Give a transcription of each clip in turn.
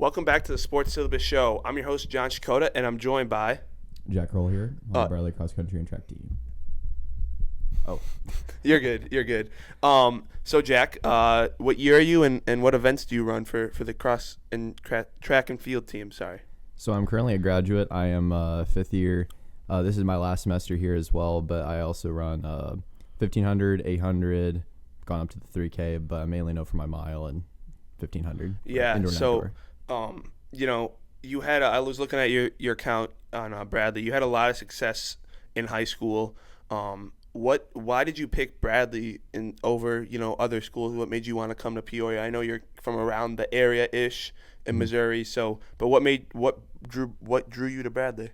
Welcome back to the Sports Syllabus Show. I'm your host, John Shakota, and I'm joined by... Jack Crull here on the Bradley Cross Country and Track team. Oh, you're good. So Jack, what year are you, and what events do you run for the cross and track and field team? Sorry. So I'm currently a graduate. I am fifth year. This is my last semester here as well, but I also run 1,500, 800, gone up to the 3K, but I mainly know for my mile and 1,500. Yeah. Indoor and outdoor. You had I was looking at your account on Bradley. You had a lot of success in high school. Why did you pick Bradley over other schools? What made you want to come to Peoria? I know you're from around the area ish in Missouri. But what drew you to Bradley?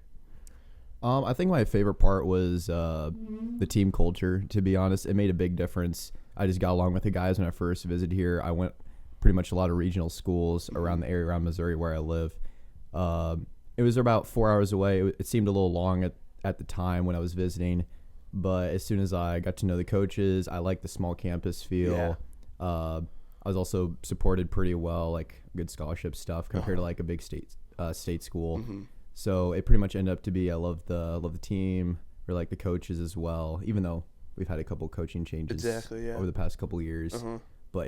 I think my favorite part was the team culture. To be honest, it made a big difference. I just got along with the guys when I first visited here. I went pretty much a lot of regional schools around the area around Missouri where I live. It was about 4 hours away. It seemed a little long at the time when I was visiting. But as soon as I got to know the coaches, I liked the small campus feel. Yeah. I was also supported pretty well, like good scholarship stuff compared to like a big state school. Mm-hmm. So it pretty much ended up to be I love the team or like the coaches as well. Even though we've had a couple coaching changes over the past couple years, but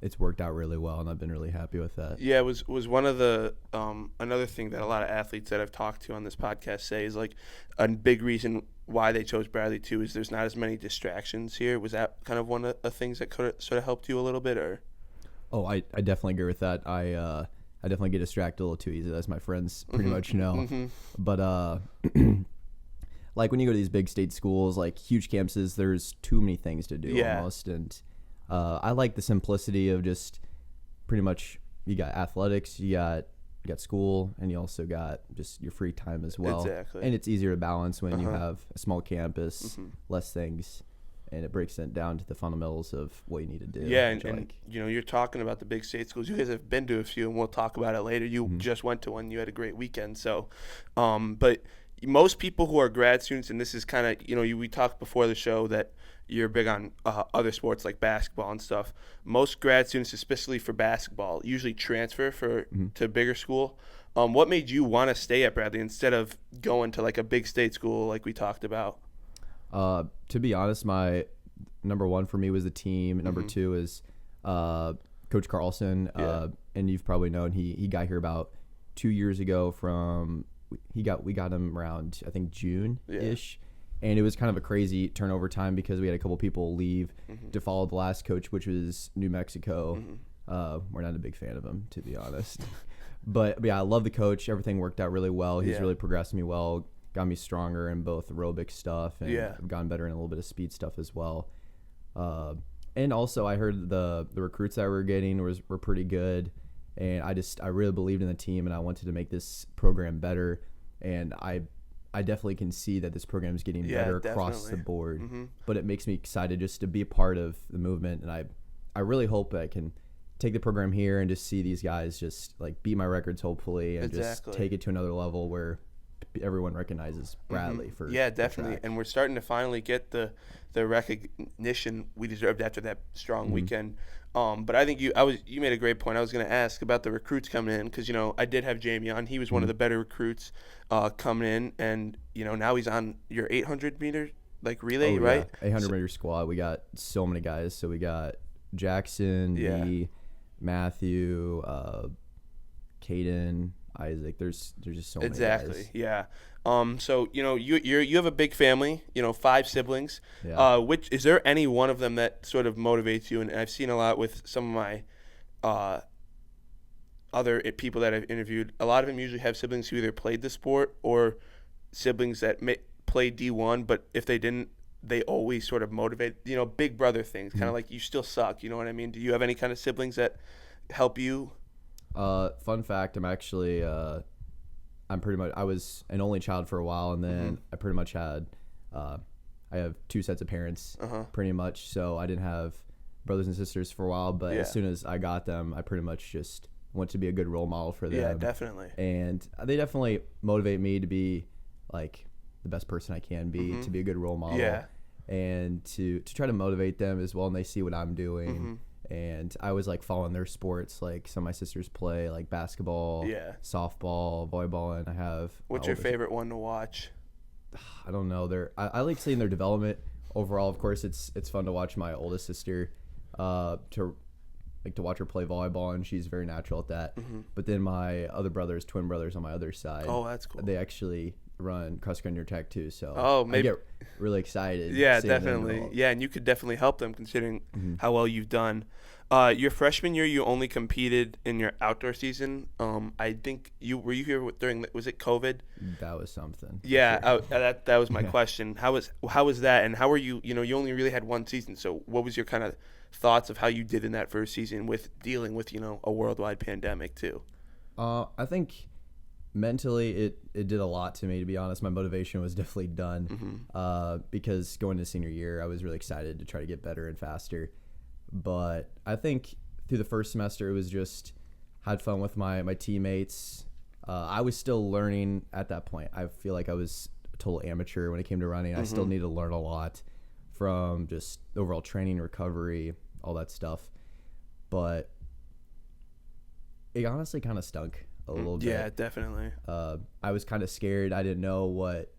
it's worked out really well, and I've been really happy with that. Yeah, it was one of the another thing that a lot of athletes that I've talked to on this podcast say is like a big reason why they chose Bradley too is there's not as many distractions here. Was that kind of one of the things that could have sort of helped you a little bit, or? Oh, I definitely agree with that. I definitely get distracted a little too easy, as my friends pretty much know. Mm-hmm. But like when you go to these big state schools, like huge campuses, there's too many things to do almost, and I like the simplicity of just pretty much you got athletics, you got school, and you also got just your free time as well. Exactly. And it's easier to balance when you have a small campus, less things, and it breaks it down to the fundamentals of what you need to do. Yeah, and you're talking about the big state schools. You guys have been to a few, and we'll talk about it later. You just went to one. You had a great weekend. So, but most people who are grad students, and this is kind of, we talked before the show that you're big on other sports like basketball and stuff. Most grad students, especially for basketball, usually transfer to a bigger school. What made you want to stay at Bradley instead of going to like a big state school like we talked about? To be honest, my number one for me was the team. Number two is Coach Carlson, and you've probably known he got here about 2 years ago. We got him around I think June-ish. And it was kind of a crazy turnover time because we had a couple people leave to follow the last coach, which was New Mexico. We're not a big fan of him, to be honest. But yeah, I love the coach. Everything worked out really well. He's really progressed me well, got me stronger in both aerobic stuff, and I've gotten better in a little bit of speed stuff as well. And also I heard the recruits that we were getting were pretty good. And I really believed in the team, and I wanted to make this program better. And I definitely can see that this program is getting better across the board, but it makes me excited just to be a part of the movement. And I really hope I can take the program here and just see these guys just like beat my records, hopefully, and just take it to another level where everyone recognizes Bradley for definitely. track. And we're starting to finally get the recognition we deserved after that strong weekend. But I think you made a great point. I was going to ask about the recruits coming in because I did have Jamie on. He was one of the better recruits coming in, and now he's on your 800 meter relay, right? 800 meter squad. We got so many guys. So we got Jackson, me, Matthew, Caden, Isaac. There's just so many guys. Exactly. Yeah. So you have a big family. 5 siblings. Yeah. Which is there any one of them that sort of motivates you? And I've seen a lot with some of my other people that I've interviewed. A lot of them usually have siblings who either played the sport or siblings that played D1. But if they didn't, they always sort of motivate. Big brother things. Kind of like you still suck. You know what I mean? Do you have any kind of siblings that help you? Fun fact: I'm actually. I was an only child for a while, and then I pretty much had, I have 2 sets of parents, pretty much. So I didn't have brothers and sisters for a while, but as soon as I got them, I pretty much just want to be a good role model for them. Yeah, definitely. And they definitely motivate me to be like the best person I can be, to be a good role model, and to try to motivate them as well. And they see what I'm doing, and I was like following their sports. Like some of my sisters play like basketball, softball, volleyball, and I have. What's your favorite one to watch? I don't know. I like seeing their development overall. Of course, it's fun to watch my oldest sister, to watch her play volleyball, and she's very natural at that. But then my other brothers, twin brothers on my other side. Oh, that's cool. They actually run cross country track too, so maybe I get really excited. Yeah, definitely. Yeah, and you could definitely help them considering how well you've done. Your freshman year, you only competed in your outdoor season. I think were you here during was it COVID? That was something. Yeah, sure. That was my question. How was that, and how were you? You know, you only really had one season, so what was your kind of thoughts of how you did in that first season with dealing with a worldwide pandemic too? I think mentally it did a lot to me, to be honest. My motivation was definitely done because going to senior year I was really excited to try to get better and faster, but I think through the first semester it was just had fun with my teammates. I was still learning at that point. I feel like I was a total amateur when it came to running. I still need to learn a lot from just overall training, recovery, all that stuff, but it honestly kind of stunk a little bit. Yeah, definitely. I was kind of scared. I didn't know what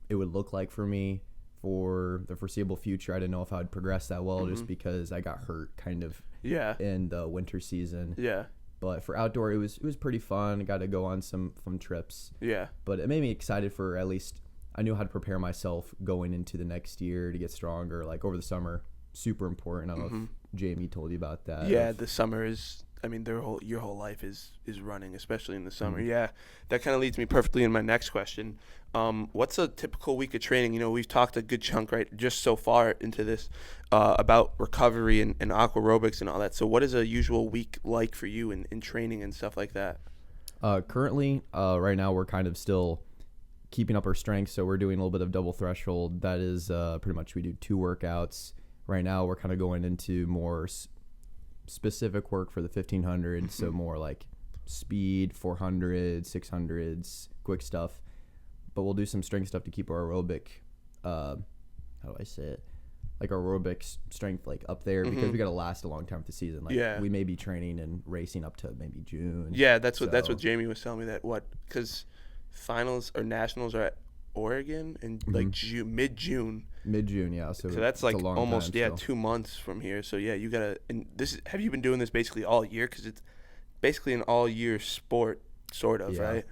it would look like for me for the foreseeable future. I didn't know if I would progress that well just because I got hurt kind of in the winter season. Yeah. But for outdoor, it was pretty fun. I got to go on some fun trips. Yeah. But it made me excited for at least I knew how to prepare myself going into the next year to get stronger. Like over the summer, super important. I don't know if Jamie told you about that. Yeah, the summer is. I mean, your whole life is running, especially in the summer. Yeah, that kind of leads me perfectly in my next question. What's a typical week of training? You know, we've talked a good chunk just so far into this about recovery and aqua aerobics and all that. So what is a usual week like for you in training and stuff like that? Currently, right now we're kind of still keeping up our strength, so we're doing a little bit of double threshold. That is pretty much we do 2 workouts. Right now we're kind of going into more specific work for the 1500, so more like speed, 400, 600s, quick stuff. But we'll do some strength stuff to keep our aerobic, how do I say it? Like our aerobic strength like up there because we got to last a long time for the season. Like we may be training and racing up to maybe June. Yeah, that's what Jamie was telling me because finals or nationals are at Oregon in like mid-June. Yeah. So that's like almost time, 2 months from here. So yeah, you gotta. And have you been doing this basically all year? Because it's basically an all-year sport, sort of, right?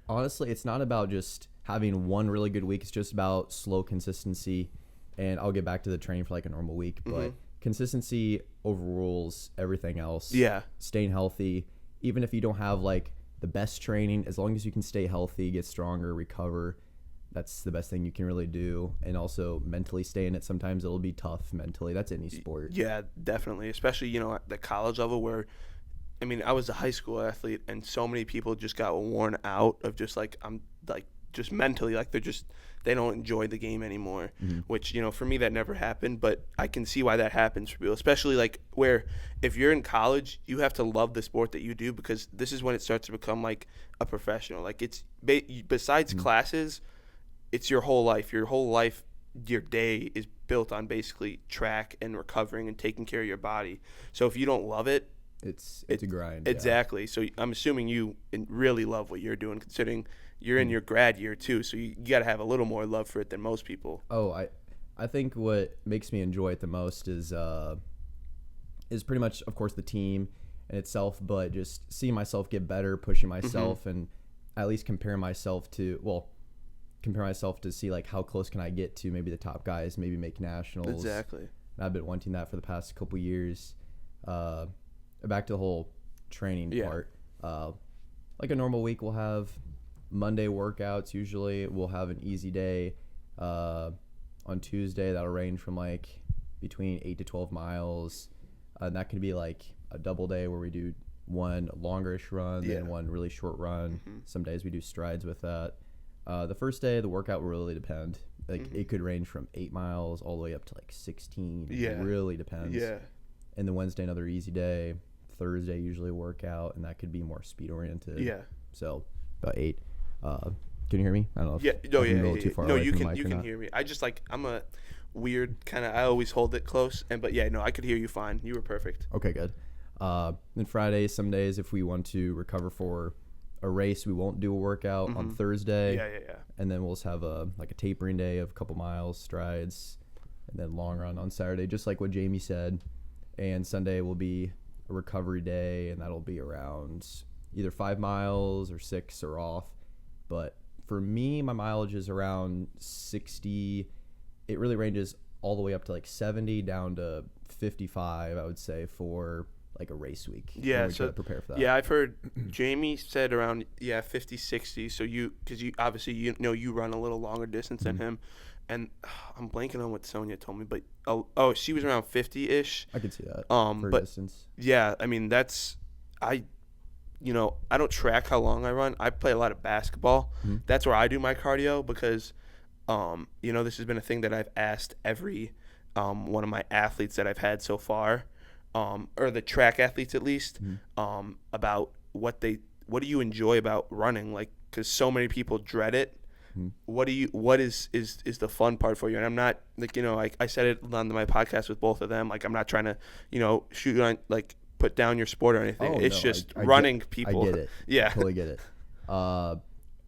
Honestly, it's not about just having one really good week. It's just about slow consistency. And I'll get back to the training for like a normal week, but consistency overrules everything else. Yeah. Staying healthy, even if you don't have like the best training, as long as you can stay healthy, get stronger, recover, that's the best thing you can really do. And also mentally stay in it. Sometimes it'll be tough mentally. That's any sport. Yeah, definitely. Especially, at the college level where, I mean, I was a high school athlete and so many people just got worn out of just like, just mentally, like they don't enjoy the game anymore, which, for me, that never happened, but I can see why that happens for people, especially like where if you're in college, you have to love the sport that you do because this is when it starts to become like a professional. Like it's besides classes, it's your whole life. Your day is built on basically track and recovering and taking care of your body. So if you don't love it, it's a grind. Exactly. So I'm assuming you really love what you're doing, considering you're in your grad year too. So you got to have a little more love for it than most people. Oh, I think what makes me enjoy it the most is pretty much, of course, the team in itself, but just seeing myself get better, pushing myself, and at least compare myself to see like how close can I get to maybe the top guys, maybe make nationals. Exactly. And I've been wanting that for the past couple years. Back to the whole training part. Like a normal week, we'll have Monday workouts. Usually, we'll have an easy day. On Tuesday, that'll range from like between 8 to 12 miles. And that could be like a double day where we do one longerish run, then one really short run. Some days we do strides with that. The first day, the workout will really depend. Like it could range from 8 miles all the way up to like 16. Yeah. It really depends. Yeah. And then Wednesday, another easy day. Thursday, usually a workout, and that could be more speed oriented. Yeah. So about 8. Can you hear me? I don't know if Yeah, no, I'm yeah, a little yeah, too yeah. far No, away you from the can mic you or can not. hear me. I just like I'm a weird kind of. I always hold it close, but yeah, no, I could hear you fine. You were perfect. Okay, good. Then Friday, some days if we want to recover for a race, we won't do a workout on Thursday. Yeah. And then we'll just have a tapering day of a couple miles, strides, and then long run on Saturday, just like what Jamie said. And Sunday will be a recovery day, and that'll be around either 5 miles or 6 or off. But for me, my mileage is around 60. It really ranges all the way up to like 70 down to 55, I would say, for like a race week. Yeah, we try to prepare for that. Yeah, I've heard Jamie said around 50, 60. So because you obviously you run a little longer distance than him, and I'm blanking on what Sonia told me, but she was around 50-ish. I could see that. For but distance. yeah, I mean I don't track how long I run. I play a lot of basketball. That's where I do my cardio because, this has been a thing that I've asked every one of my athletes that I've had so far, or the track athletes at least, about what do you enjoy about running? Like, because so many people dread it. What is the fun part for you? And I'm not like, I said it on my podcast with both of them. Like, I'm not trying to, shoot on, like, put down your sport or anything. It's just running people. I get it. Yeah. I totally get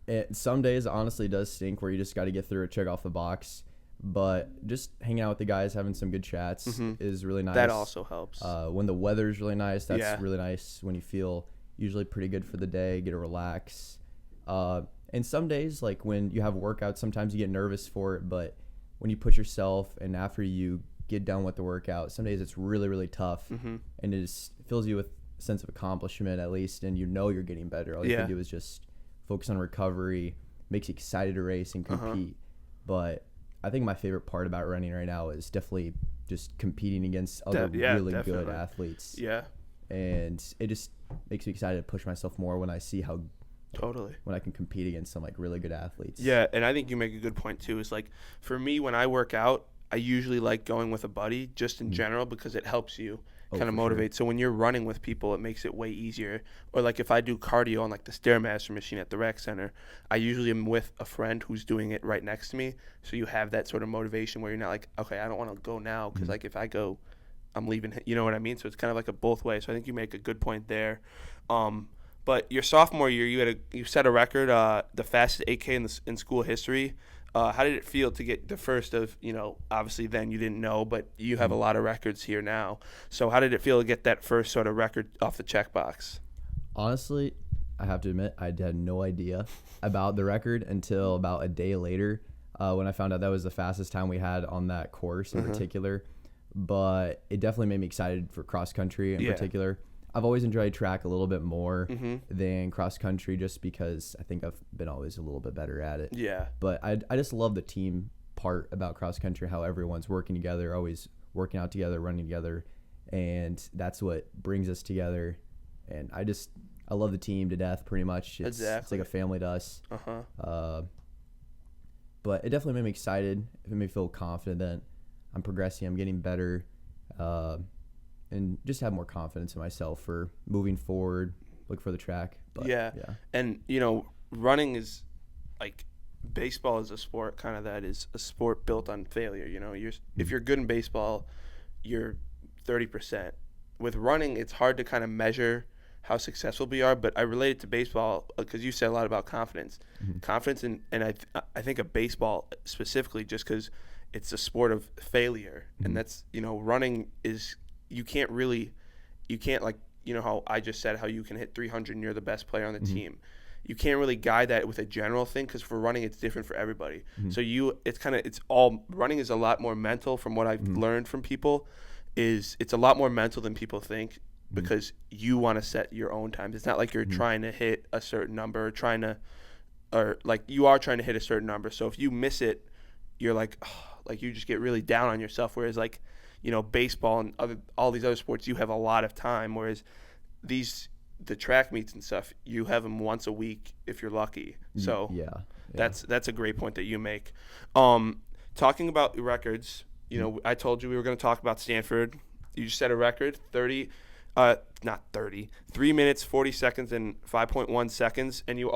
it. Some days it honestly does stink where you just got to get through it, check off the box. But just hanging out with the guys, having some good chats is really nice. That also helps. When the weather's really nice, that's really nice. When you feel usually pretty good for the day, get to relax. And some days, like when you have workouts, sometimes you get nervous for it. But when you push yourself and after you get done with the workout, some days it's really, really tough. And it just fills you with a sense of accomplishment at least. And you're getting better. All you can do is just focus on recovery, makes you excited to race and compete. But I think my favorite part about running right now is definitely just competing against other really good athletes. Yeah. And it just makes me excited to push myself more when I see how totally when I can compete against some like really good athletes. Yeah, and I think you make a good point too. Is like for me when I work out, I usually like going with a buddy just in general because it helps you kind of motivate. Sure. So when you're running with people, it makes it way easier. Or like if I do cardio on like the Stairmaster machine at the rec center, I usually am with a friend who's doing it right next to me. So you have that sort of motivation where you're not like, okay, I don't want to go now because like if I go, I'm leaving. You know what I mean? So it's kind of like a both ways. So I think you make a good point there. But your sophomore year, you set a record, the fastest 8K in school history. How did it feel to get the first of, obviously then you didn't know, but you have a lot of records here now. So how did it feel to get that first sort of record off the checkbox? Honestly, I have to admit, I had no idea about the record until about a day later when I found out that was the fastest time we had on that course in particular. But it definitely made me excited for cross country in particular. I've always enjoyed track a little bit more than cross country just because I think I've been always a little bit better at it. Yeah. But I just love the team part about cross country, how everyone's working together, always working out together, running together. And that's what brings us together. And I love the team to death pretty much. It's like a family to us. But it definitely made me excited. It made me feel confident that I'm progressing, I'm getting better. And just have more confidence in myself for moving forward, look for the track. But, yeah. And, running is like baseball is a sport kind of that is a sport built on failure. If you're good in baseball, you're 30%. With running, it's hard to kind of measure how successful we are, but I relate it to baseball because you said a lot about confidence. Confidence, and I think of baseball specifically just because it's a sport of failure. And that's, running is – you can't like, how I just said how you can hit 300 and you're the best player on the team. You can't really guide that with a general thing because for running it's different for everybody. So running is a lot more mental from what I've learned from people. It's a lot more mental than people think because you want to set your own times. It's not like you're trying to hit a certain number or you are trying to hit a certain number. So if you miss it, you're like you just get really down on yourself. Whereas like, baseball and all these other sports, you have a lot of time. Whereas the track meets and stuff, you have them once a week if you're lucky. So that's a great point that you make. Talking about records, I told you we were going to talk about Stanford. You just set a record, 3 minutes, 40 seconds, and 5.1 seconds. And it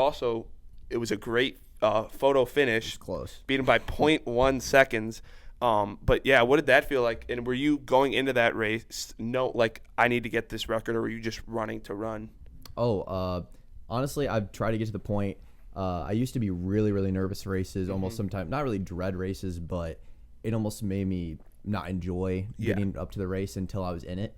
was a great photo finish. Close. Beat him by 0.1 seconds. But yeah, what did that feel like? And were you going into that race, I need to get this record, or were you just running to run? Honestly, I've tried to get to the point. I used to be really, really nervous for races, almost sometimes, not really dread races, but it almost made me not enjoy getting up to the race until I was in it.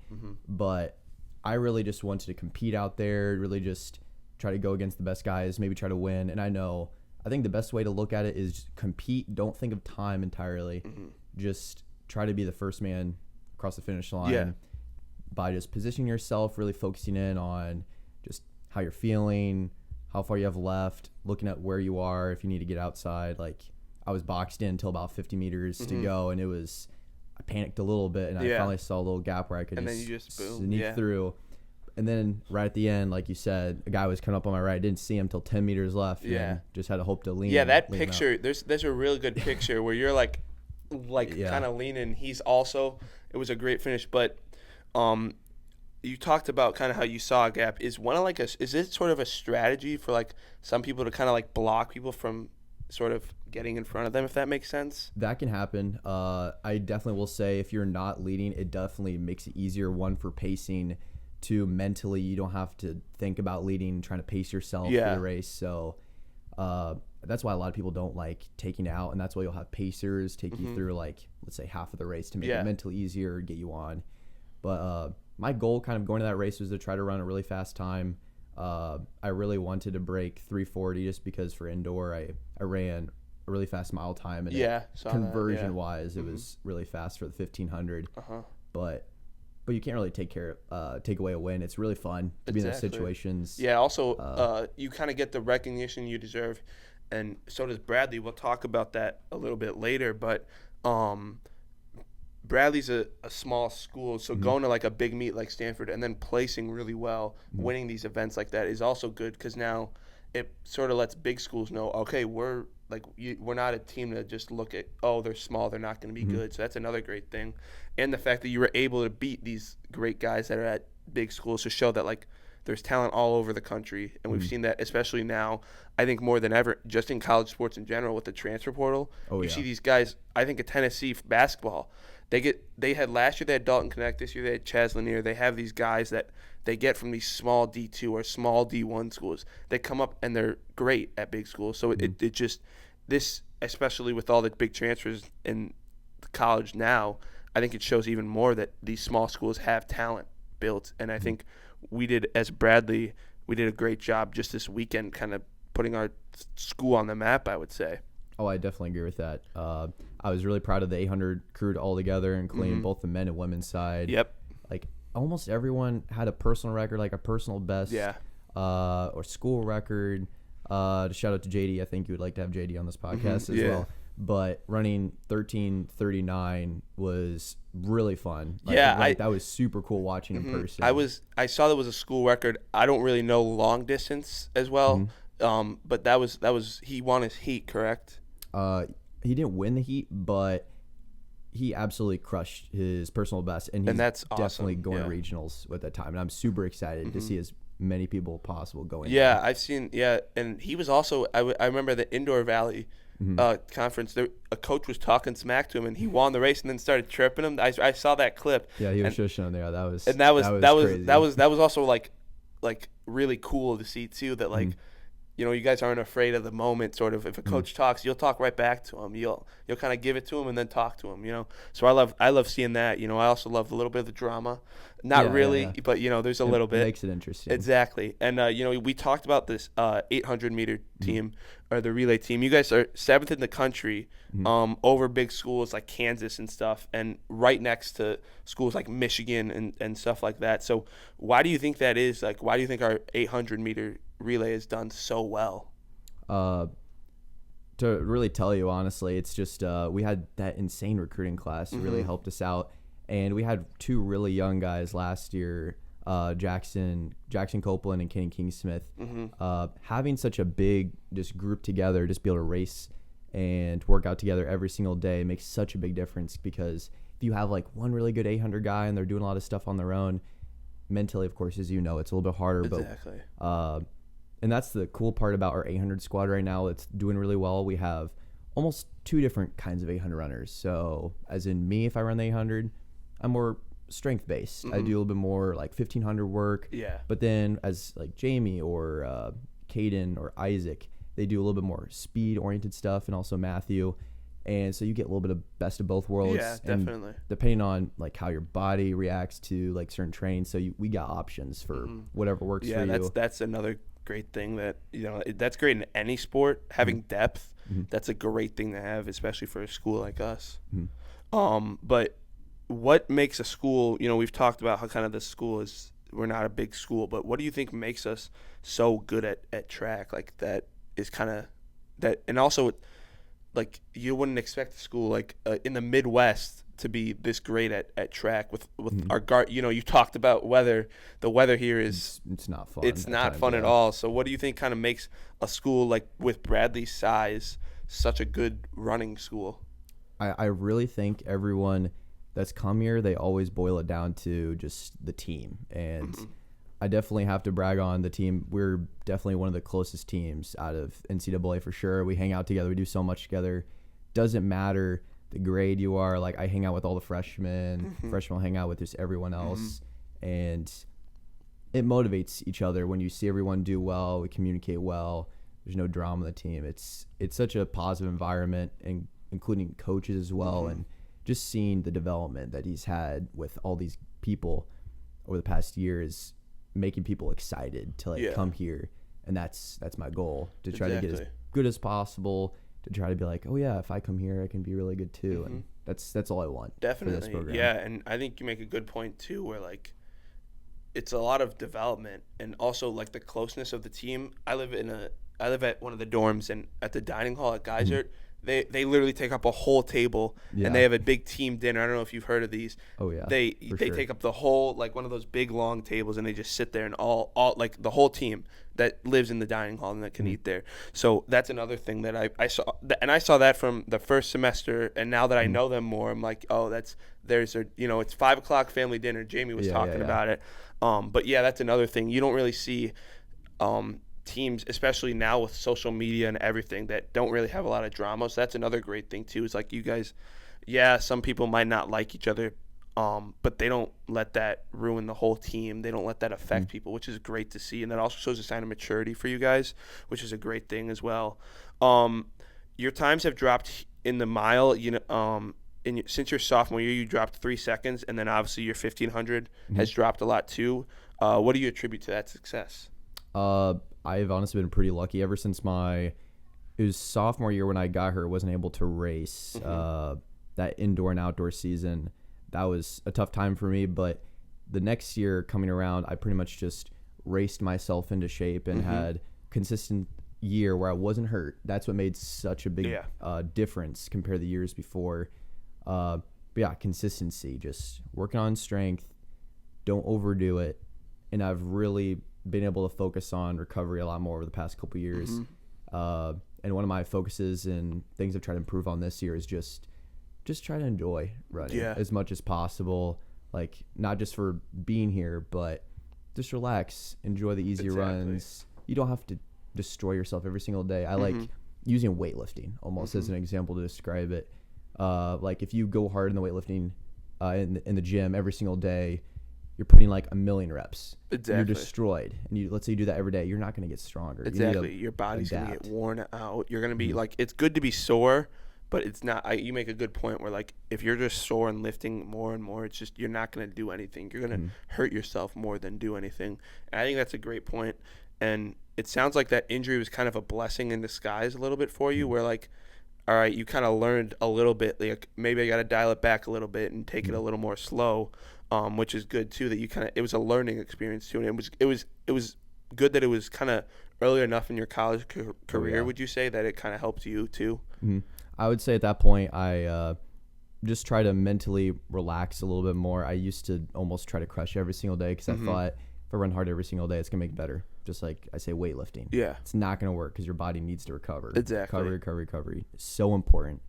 But I really just wanted to compete out there, really just try to go against the best guys, maybe try to win. And I think the best way to look at it is compete. Don't think of time entirely. Just try to be the first man across the finish line by just positioning yourself, really focusing in on just how you're feeling, how far you have left, looking at where you are, if you need to get outside. Like, I was boxed in until about 50 meters to go, and I panicked a little bit, and I finally saw a little gap where I could sneak through. And then right at the end, like you said, a guy was coming up on my right. I didn't see him until 10 meters left. And just had to hope to lean. Yeah, that picture, there's a really good picture where you're like kind of leaning. He's also, it was a great finish. But you talked about kind of how you saw a gap. Is it sort of a strategy for like some people to kind of like block people from sort of getting in front of them, if that makes sense? That can happen. I definitely will say if you're not leading, it definitely makes it easier, one, for pacing. To mentally, you don't have to think about leading, trying to pace yourself for the race. So that's why a lot of people don't like taking it out, and that's why you'll have pacers take you through, like, let's say half of the race to make it mentally easier, get you on. But my goal kind of going to that race was to try to run a really fast time. I really wanted to break 3:40 just because for indoor I ran a really fast mile time, and conversion-wise it was really fast for the 1500. But you can't really take away a win. It's really fun to be in those situations. Yeah, also, you kind of get the recognition you deserve, and so does Bradley. We'll talk about that a little bit later, but Bradley's a small school, so going to like a big meet like Stanford and then placing really well, winning these events like that is also good, because now it sort of lets big schools know, okay, we're not a team to just look at, oh, they're small, they're not going to be good. So that's another great thing. And the fact that you were able to beat these great guys that are at big schools to show that, like, there's talent all over the country. And we've seen that, especially now, I think more than ever, just in college sports in general with the transfer portal. You see these guys, I think at Tennessee basketball, they had last year, they had Dalton Connect. This year they had Chaz Lanier. They have these guys that they get from these small D2 or small D1 schools. They come up and they're great at big schools. So it just, this, especially with all the big transfers in college now, I think it shows even more that these small schools have talent built. And I think we did a great job just this weekend kind of putting our school on the map, I would say. Oh, I definitely agree with that. I was really proud of the 800 crew all together, including both the men and women's side. Yep. Like, almost everyone had a personal record, like a personal best or school record. To shout out to JD. I think you would like to have JD on this podcast as well. But running 13:39 was really fun. That was super cool watching in person. I saw that was a school record. I don't really know long distance as well, but that was he won his heat, correct? He didn't win the heat, but he absolutely crushed his personal best, and that's definitely awesome. going to regionals with that time. And I'm super excited to see as many people possible going. Yeah, I've seen. Yeah, and he was also. I remember the Indoor Valley conference. A coach was talking smack to him, and he won the race, and then started tripping him. I saw that clip. Yeah, he was shushing him there. That was crazy. That was also like really cool to see too. That like. You know, you guys aren't afraid of the moment, sort of. If a coach talks, you'll talk right back to him. You'll kind of give it to him and then talk to him, you know. So I love seeing that. You know, I also love a little bit of the drama. Not really, but, you know, there's a little bit. It makes it interesting. Exactly. And, you know, we talked about this 800-meter team, or the relay team. You guys are 7th in the country over big schools like Kansas and stuff, and right next to schools like Michigan and stuff like that. So why do you think that is? Like, why do you think our 800-meter relay has done so well? To really tell you honestly, it's just we had that insane recruiting class really helped us out, and we had 2 really young guys last year, Jackson Copeland and Kenny Kingsmith. Having such a big just group together, just be able to race and work out together every single day makes such a big difference, because if you have like one really good 800 guy and they're doing a lot of stuff on their own, mentally, of course, as you know, it's a little bit harder. Exactly. But and that's the cool part about our 800 squad right now. It's doing really well. We have almost 2 different kinds of 800 runners. So as in me, if I run the 800, I'm more strength based. I do a little bit more like 1500 work. Yeah. But then as like Jamie or Caden or Isaac, they do a little bit more speed oriented stuff, and also Matthew. And so you get a little bit of best of both worlds. Yeah, definitely. And depending on like how your body reacts to like certain trains, so we got options for whatever works for you. Yeah, that's another great thing that, that's great in any sport. Having depth, that's a great thing to have, especially for a school like us. But what makes a school, we've talked about how kind of the school is, we're not a big school, but what do you think makes us so good at track? Like that is kind of that, and also like you wouldn't expect a school like in the Midwest to be this great at track with our guard. You talked about weather. The weather here is it's not fun. It's not fun at all. So what do you think kind of makes a school like with Bradley's size such a good running school? I really think everyone that's come here, they always boil it down to just the team. And I definitely have to brag on the team. We're definitely one of the closest teams out of NCAA for sure. We hang out together. We do so much together. Doesn't matter the grade you are. Like I hang out with all the freshmen. Freshmen will hang out with just everyone else. And it motivates each other when you see everyone do well. We communicate well. There's no drama on the team. It's such a positive environment, and including coaches as well. And just seeing the development that he's had with all these people over the past year is making people excited to like come here, and that's my goal, to try to get as good as possible, to try to be like, oh yeah, if I come here I can be really good too. And that's all I want. Definitely. For this program. Yeah, and I think you make a good point too, where like it's a lot of development, and also like the closeness of the team. I live at one of the dorms, and at the dining hall at Geisert, They literally take up a whole table, and they have a big team dinner. I don't know if you've heard of these. Oh yeah. They take up the whole, like one of those big long tables, and they just sit there, and all like the whole team that lives in the dining hall and that can eat there. So that's another thing that I saw, and I saw that from the first semester, and now that I know them more, I'm like, oh, it's 5:00 family dinner. Jamie was talking about it. But yeah, that's another thing. You don't really see teams, especially now with social media and everything, that don't really have a lot of drama. So that's another great thing too, is like you guys, some people might not like each other, but they don't let that ruin the whole team. They don't let that affect people, which is great to see. And that also shows a sign of maturity for you guys, which is a great thing as well. Your times have dropped in the mile, since your sophomore year, you dropped 3 seconds, and then obviously your 1500 has dropped a lot too. What do you attribute to that success? I've honestly been pretty lucky ever since it was sophomore year when I got her. Wasn't able to race that indoor and outdoor season. That was a tough time for me, but the next year coming around, I pretty much just raced myself into shape and had consistent year where I wasn't hurt. That's what made such a big difference compared to the years before. But yeah, consistency, just working on strength, don't overdo it. And I've really been able to focus on recovery a lot more over the past couple years. And one of my focuses and things I've tried to improve on this year is just try to enjoy running as much as possible. Like not just for being here, but just relax, enjoy the easy runs. You don't have to destroy yourself every single day. I like using weightlifting almost as an example to describe it. Like if you go hard in the weightlifting in the gym every single day, you're putting like 1,000,000 reps. Exactly. You're destroyed. And let's say you do that every day, you're not going to get stronger. Exactly. Your body's going to get worn out. You're going to be like, it's good to be sore, but it's not. You make a good point where like if you're just sore and lifting more and more, it's just you're not going to do anything. You're going to hurt yourself more than do anything. And I think that's a great point. And it sounds like that injury was kind of a blessing in disguise a little bit for you, where like, all right, you kind of learned a little bit, like maybe I got to dial it back a little bit and take it a little more slow. Which is good too, that you it was a learning experience too, and it was good that it was kind of early enough in your college career. Would you say that it kind of helped you too? I would say at that point I just try to mentally relax a little bit more. I used to almost try to crush every single day because I thought if I run hard every single day, it's gonna make it better. Just like I say, weightlifting. Yeah, it's not gonna work because your body needs to recover. Exactly. Recovery. It's so important.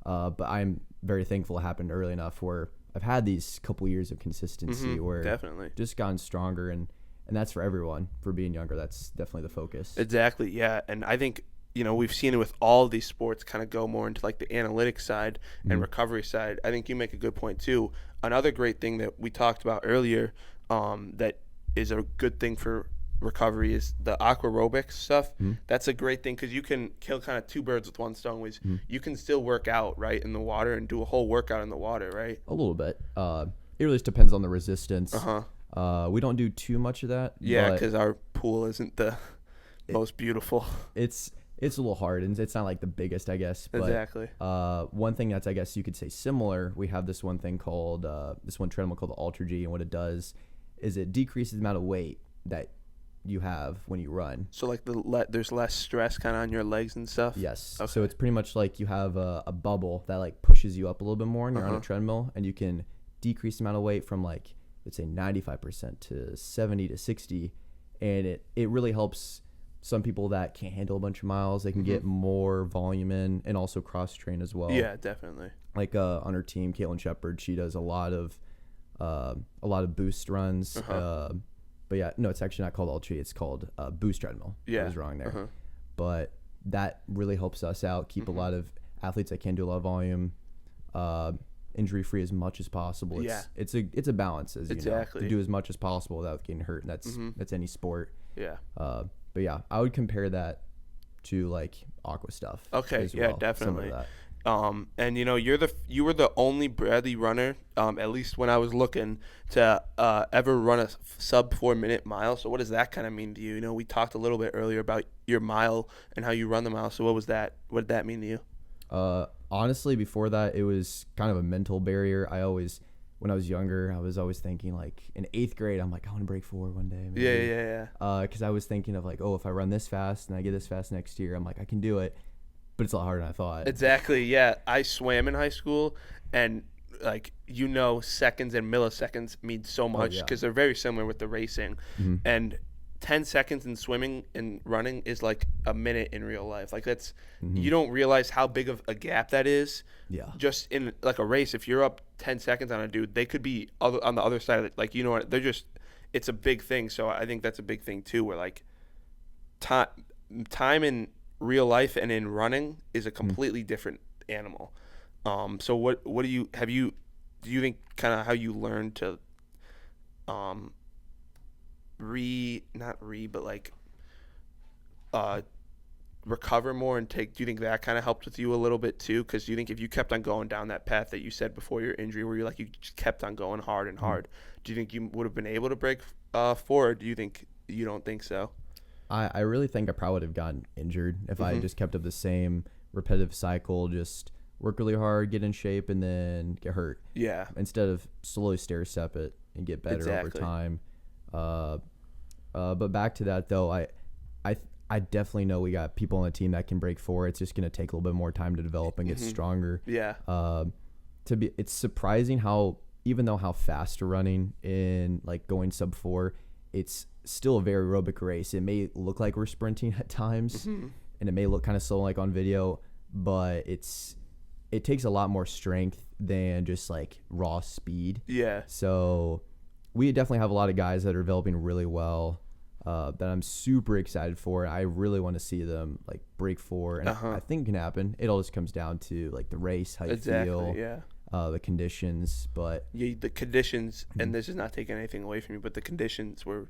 But I'm very thankful it happened early enough where I've had these couple years of consistency where definitely just gotten stronger, and and that's for everyone. For being younger, that's definitely the focus. Exactly, yeah. And I think, we've seen it with all these sports kind of go more into like the analytics side and recovery side. I think you make a good point too. Another great thing that we talked about earlier, that is a good thing for recovery is the aquarobics stuff. That's a great thing because you can kill kind of two birds with one stone. Ways you can still work out right in the water and do a whole workout in the water, right? A little bit. It really just depends on the resistance. We don't do too much of that. Yeah, because our pool isn't the most beautiful. It's a little hard, and it's not like the biggest, I guess. But, exactly. One thing that's, I guess you could say similar, we have this one thing called, this one treadmill called the Ultra G, and what it does is it decreases the amount of weight that you have when you run. So like there's less stress kind of on your legs and stuff? Yes. Okay. So it's pretty much like you have a bubble that like pushes you up a little bit more, and you're on a treadmill, and you can decrease the amount of weight from like, let's say 95% to 70 to 60, and it really helps some people that can't handle a bunch of miles. They can get more volume in, and also cross train as well. Yeah, definitely. Like on her team, Caitlin Shepard, she does a lot of boost runs. But yeah, no, it's actually not called Ultra. It's called boost treadmill. Yeah, I was wrong there. But that really helps us out. Keep a lot of athletes that can do a lot of volume, injury free as much as possible. It's a balance, as you know, to do as much as possible without getting hurt. And that's any sport. Yeah. But yeah, I would compare that to like aqua stuff. Okay. As Yeah, well. definitely. Some of that. And you were the only Bradley runner, at least when I was looking, to ever run a sub 4 minute mile. So what does that kind of mean to you? We talked a little bit earlier about your mile and how you run the mile. So what was that? What did that mean to you? Honestly, before that, it was kind of a mental barrier. When I was younger, I was always thinking like in 8th grade, I'm like, I want to break 4 one day. Maybe. Yeah. Because I was thinking of like, oh, if I run this fast and I get this fast next year, I'm like, I can do it. But it's a lot harder than I thought. Exactly, yeah. I swam in high school, and seconds and milliseconds mean so much because they're very similar with the racing. And 10 seconds in swimming and running is like a minute in real life. Like that's you don't realize how big of a gap that is. Yeah. Just in like a race, if you're up 10 seconds on a dude, they could be on the other side of it. Like what? It's a big thing. So I think that's a big thing too. Where like time in real life and in running is a completely different animal. So what do you think kind of how you learn to recover more and do you think that kind of helped with you a little bit too? Because do you think if you kept on going down that path that you said before your injury where you just kept on going hard and hard, do you think you would have been able to break 4, or do you think you don't think so? I really think I probably would have gotten injured if I just kept up the same repetitive cycle, just work really hard, get in shape, and then get hurt. Yeah. Instead of slowly stair-step it and get better over time. But back to that, though, I definitely know we got people on the team that can break 4. It's just going to take a little bit more time to develop and get stronger. Yeah. It's surprising how fast we're running in like going sub 4, it's still a very aerobic race. It may look like we're sprinting at times, and it may look kind of slow like on video, but it takes a lot more strength than just like raw speed. Yeah. So we definitely have a lot of guys that are developing really well, that I'm super excited for. I really want to see them like break 4, and I think it can happen. It all just comes down to like the race, how you feel, the conditions. But yeah, the conditions, and this is not taking anything away from you, but the conditions were,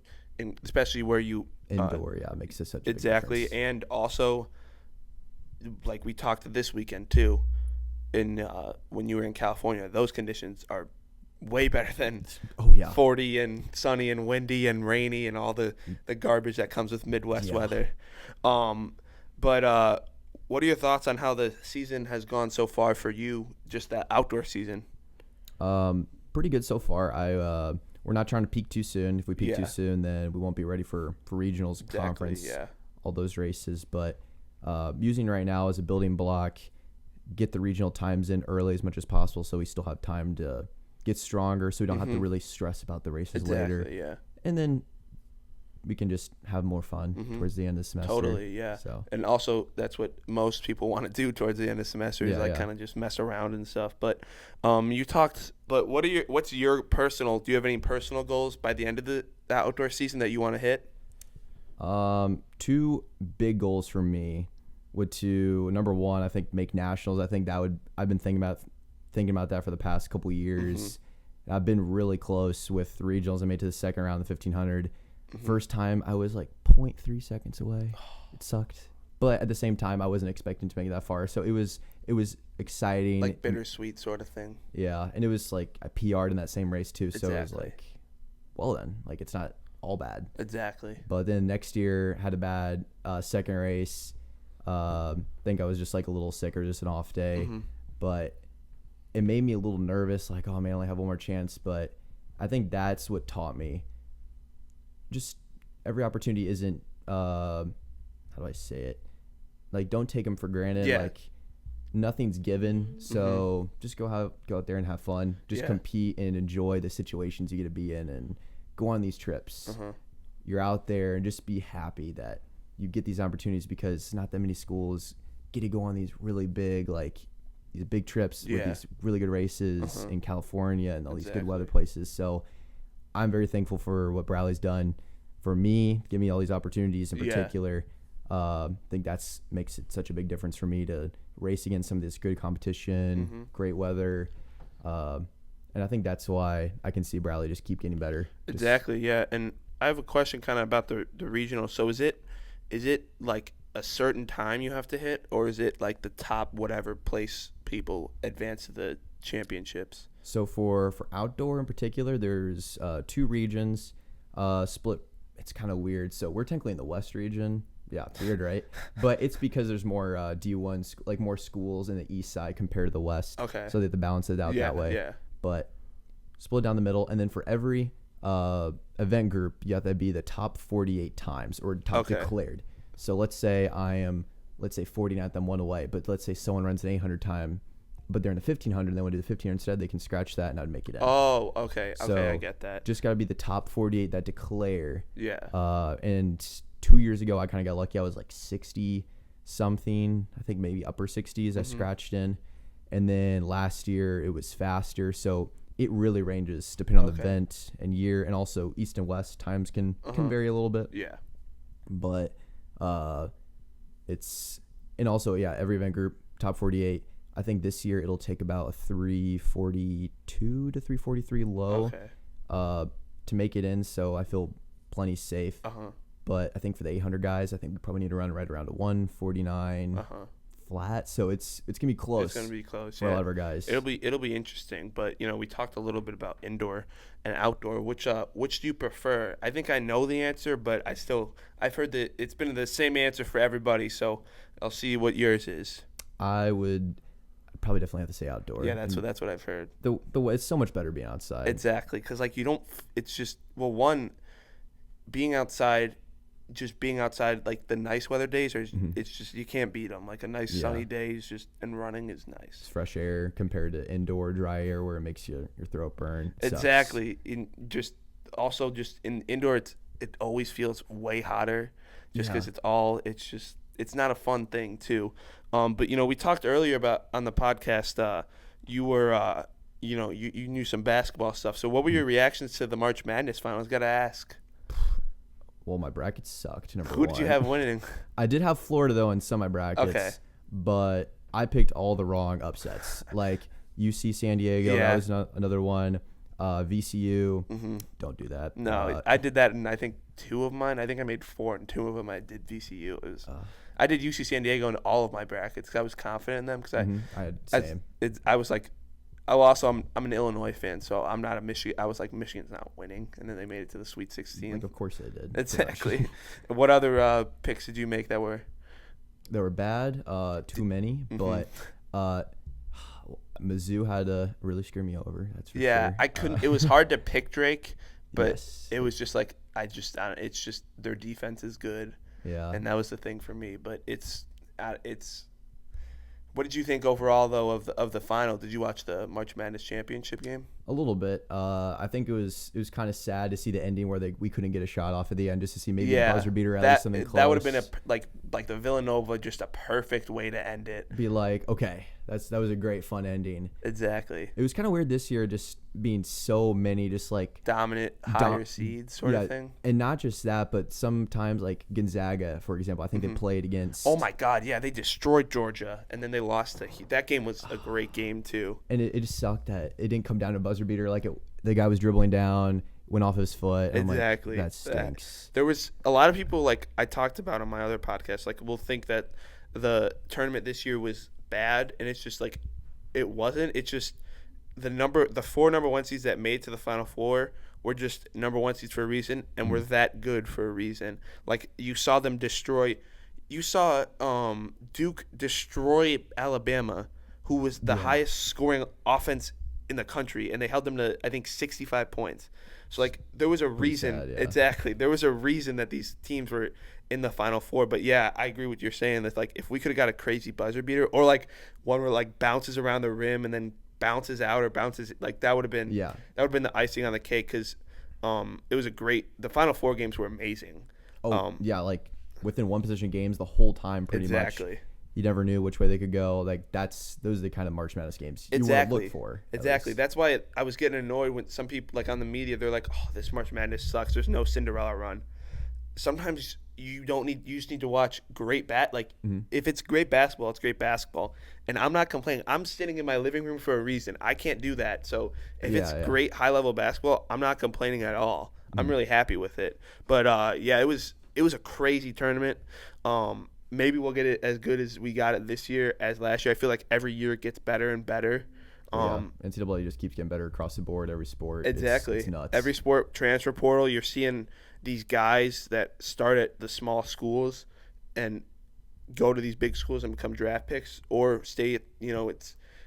especially where you indoor, makes it such a big exactly, difference. and also like we talked this weekend too, when you were in California, those conditions are way better than 40 and sunny and windy and rainy and all the garbage that comes with Midwest weather. But what are your thoughts on how the season has gone so far for you, just that outdoor season? Pretty good so far. We're not trying to peak too soon. If we peak too soon, then we won't be ready for regionals, conference, all those races. But using right now as a building block, get the regional times in early as much as possible so we still have time to get stronger, so we don't have to really stress about the races later. Yeah. And then we can just have more fun towards the end of the semester. Totally, yeah. So. And also, that's what most people want to do towards the end of the semester is kind of just mess around and stuff. But you talked. But what's your personal? Do you have any personal goals by the end of the outdoor season that you want to hit? 2 big goals for me would to number 1, I think make nationals. I think that would. I've been thinking about that for the past couple years. I've been really close with regionals. I made it to the second round of the 1500. First time I was like 0.3 seconds away. It sucked, but at the same time I wasn't expecting to make it that far. So it was exciting, like bittersweet sort of thing. Yeah, and it was like I PR'd in that same race too. So exactly. It was like, well then, like it's not all bad. Exactly. But then next year had a bad second race. Think I was just like a little sick or just an off day, but it made me a little nervous. Like, oh man, I only have one more chance. But I think that's what taught me. Just every opportunity isn't. How do I say it? Like, don't take them for granted. Yeah. Like, nothing's given. So just go out there and have fun. Just compete and enjoy the situations you get to be in, and go on these trips. You're out there and just be happy that you get these opportunities, because not that many schools get to go on these really big, like these big trips with these really good races in California and all these good weather places. So I'm very thankful for what Bradley's done for me, give me all these opportunities in particular. I think that's makes it such a big difference for me to race against some of this good competition, great weather. And I think that's why I can see Bradley just keep getting better. Exactly, yeah. And I have a question kind of about the regional. So is it like a certain time you have to hit, or is it like the top whatever place people advance to the championships? So for outdoor in particular, there's 2 regions split. It's kind of weird. So we're technically in the West region. Yeah, it's weird, right? But it's because there's more D1, like more schools in the East side compared to the West. Okay. So they have to balance it out that way. Yeah. But split down the middle, and then for every event group, you have to be the top 48 times or top declared. So let's say I am, 49th, I'm 1 away. But let's say someone runs an 800 time, but they're in the 1500 and they want to do the 1500 instead, they can scratch that and I'd make it out. Oh, okay. So okay, I get that. Just got to be the top 48 that declare. Yeah. And 2 years ago, I kind of got lucky. I was like 60 something, I think maybe upper 60s. I scratched in. And then last year it was faster. So it really ranges depending on the event and year, and also East and West times can vary a little bit. Yeah. But it's, and also, every event group, top 48. I think this year it'll take about a 342 to 343 low to make it in. So I feel plenty safe. But I think for the 800 guys, I think we probably need to run right around a 149 flat. So it's gonna be close. It's gonna be close for a lot of our guys. It'll be interesting. But we talked a little bit about indoor and outdoor. Which do you prefer? I think I know the answer, but I've heard that it's been the same answer for everybody. So I'll see what yours is. I would probably definitely have to say outdoor. Yeah, that's what I've heard. The it's so much better being outside. Exactly, because like you don't. It's just one, being outside. Just being outside like the nice weather days, or it's just you can't beat them. Like a nice sunny day is just, and running is nice. It's fresh air compared to indoor dry air where it makes your throat burn. Exactly. In indoor, it always feels way hotter, just because it's not a fun thing too. But we talked earlier about on the podcast. You were you knew some basketball stuff. So what were your reactions to the March Madness finals? Got to ask. Well, my bracket sucked. Who did you have winning? I did have Florida, though, in some of my brackets. But I picked all the wrong upsets. Like UC San Diego, that was another one. VCU, don't do that. No, I did that in, I think, 2 of mine. I think I made 4, and 2 of them I did VCU. It was I did UC San Diego in all of my brackets because I was confident in them. Because I was like, I'm an Illinois fan, so I'm not a Michigan. I was like, Michigan's not winning, and then they made it to the Sweet 16. Like, of course they did. Exactly. What other picks did you make that were bad? Too many, but Mizzou had to really screw me over. That's for sure. I couldn't. It was hard to pick Drake, but it was just like it's just their defense is good. Yeah, and that was the thing for me. But it's. What did you think overall, though, of the final? Did you watch the March Madness championship game? A little bit. I think it was kind of sad to see the ending where we couldn't get a shot off at the end, just to see maybe a buzzer beater, at least something close. That would have been like the Villanova, just a perfect way to end it. Be like, okay, that was a great fun ending. Exactly. It was kind of weird this year, just being so many just like dominant higher seeds sort of thing. And not just that, but sometimes like Gonzaga, for example, I think they played against. Oh my God, yeah, they destroyed Georgia, and then they lost to Heat. That game was a great game too. And it just sucked that it didn't come down to buzzer beater. Like the guy was dribbling down, went off his foot. And exactly. I'm like, that stinks. There was a lot of people, like I talked about on my other podcast, like will think that the tournament this year was bad, and it's just like it wasn't. It's just the 4 number 1 seeds that made to the Final Four were just number 1 seeds for a reason, and were that good for a reason. Like you saw them destroy. You saw Duke destroy Alabama, who was the highest scoring offense in the country, and they held them to, I think, 65 points. So like there was a reason. Sad, yeah. Exactly, there was a reason that these teams were in the Final Four. But yeah, I agree with you saying that, like if we could have got a crazy buzzer beater, or like one where like bounces around the rim and then bounces out, or bounces, like that would have been the icing on the cake, because it was the Final Four games were amazing. Like within one possession games the whole time, pretty much. Exactly. You never knew which way they could go. Like those are the kind of March Madness games you want to look for. Exactly. That's why I was getting annoyed when some people, like on the media, they're like, "Oh, this March Madness sucks. There's no Cinderella run." Sometimes you just need to watch great if it's great basketball, it's great basketball. And I'm not complaining. I'm sitting in my living room for a reason. I can't do that. So if it's great high level basketball, I'm not complaining at all. I'm really happy with it. But it was a crazy tournament. Maybe we'll get it as good as we got it this year as last year. I feel like every year it gets better and better. NCAA just keeps getting better across the board, every sport. Exactly. It's nuts. Every sport, transfer portal, you're seeing these guys that start at the small schools and go to these big schools and become draft picks, or stay at,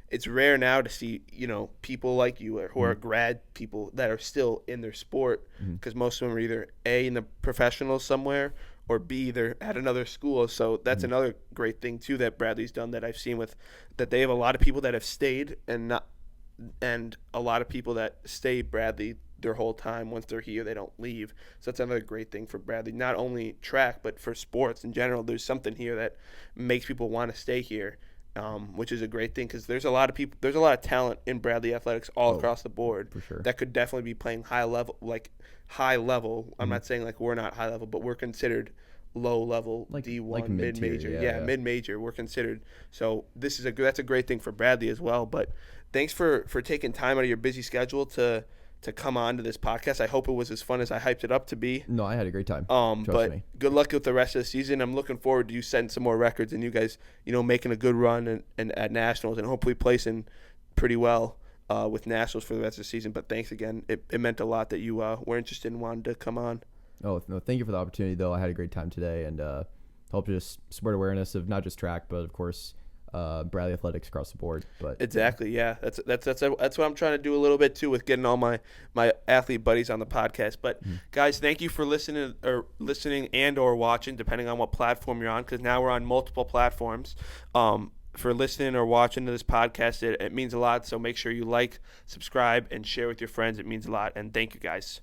it's rare now to see, people like you who are grad people that are still in their sport, because most of them are either A, in the professionals somewhere, or B, they're at another school. So that's another great thing too that Bradley's done, that I've seen that they have a lot of people that have stayed and a lot of people that stay Bradley their whole time. Once they're here, they don't leave. So that's another great thing for Bradley, not only track but for sports in general. There's something here that makes people want to stay here, which is a great thing, because there's a lot of talent in Bradley athletics all across the board, for sure, that could definitely be playing high level. I'm not saying like we're not high level, but we're considered low level, like D1, like mid-major. Mid-major we're considered. So that's a great thing for Bradley as well. But thanks for taking time out of your busy schedule to come on to this podcast. I hope it was as fun as I hyped it up to be. No, I had a great time. But me. Good luck with the rest of the season. I'm looking forward to you setting some more records and you guys, making a good run and at nationals, and hopefully placing pretty well with nationals for the rest of the season. But thanks again. It meant a lot that you were interested and wanted to come on. Oh, no, thank you for the opportunity, though. I had a great time today, and hope to just spread awareness of not just track, but of course Bradley athletics across the board. But exactly, yeah, that's what I'm trying to do a little bit too, with getting all my athlete buddies on the podcast. But guys, thank you for listening and or watching, depending on what platform you're on, because now we're on multiple platforms. For listening or watching to this podcast, it means a lot. So make sure you like, subscribe, and share with your friends. It means a lot. And thank you, guys.